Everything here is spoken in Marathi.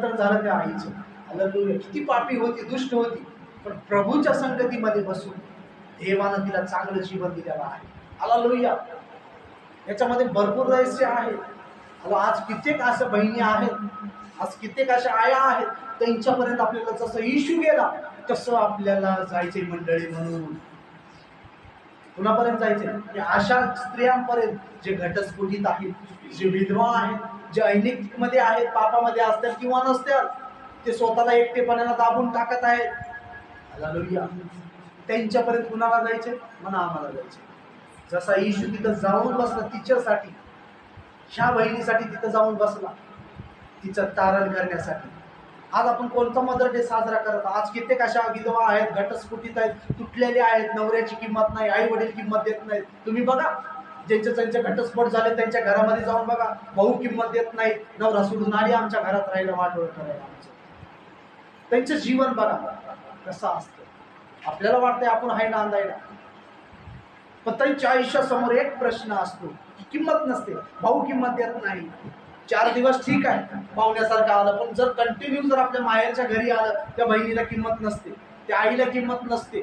तर झालं त्या आईचं. हालेलुया. किती पापी होती, दुष्ट होती, पण प्रभूच्या संगतीमध्ये बसून देवानं तिला चांगलं जीवन दिलेलं आहे. हालेलुया. याच्यामध्ये भरपूर रहस्य आहे. आज कित्येक अशा बहिणी आहेत, आज कित्येक अशा आया आहेत, त्यांच्यापर्यंत आपल्याला जसं येशू गेला तसं आपल्याला जायचे मंडळी. म्हणून कुणापर्यंत जायचे? अशा स्त्रियांपर्यंत जे घटस्फोटित आहेत, जे विधवा आहेत, जे ऐनिक मध्ये आहेत, पापामध्ये असतात किंवा नसतात, ते स्वतःला एकटेपणाला दाबून टाकत आहेत. हालेलुया. त्यांच्यापर्यंत कुणाला जायचे? म्हणा आम्हाला जायचे. जसा येशू तिथं जाऊन बसला तिच्यासाठी, ह्या बहिणीसाठी तिथं जाऊन बसला, तिचं तारण करण्यासाठी. आज आपण कोणता मदर डे साजरा करत? आज कित्येक अशा विधवा आहेत, घटस्फोटित आहेत, तुटलेले आहेत, नवऱ्याची किंमत नाही, आई वडील किंमत देत नाहीत. तुम्ही बघा, ज्यांचे घटस्फोट झाले त्यांच्या घरामध्ये जाऊन बघा, भाऊ किंमत देत नाही, नवरा सोडून आली आमच्या घरात राहिलं, वाटोळ करायला आमचं. त्यांचं जीवन बघा कसं असतं. आपल्याला वाटतंय आपण आहे नांदायला, पण त्यांच्या आयुष्यासमोर एक प्रश्न असतो की किंमत नसते, भाऊ किंमत देत नाही. 4 दिवस ठीक आहे, पाहुण्यासारखं आलं, पण जर कंटिन्यू जर आपल्या माहेरच्या घरी आलं, त्या बहिणीला किंमत नसते, त्या आईला किंमत नसते.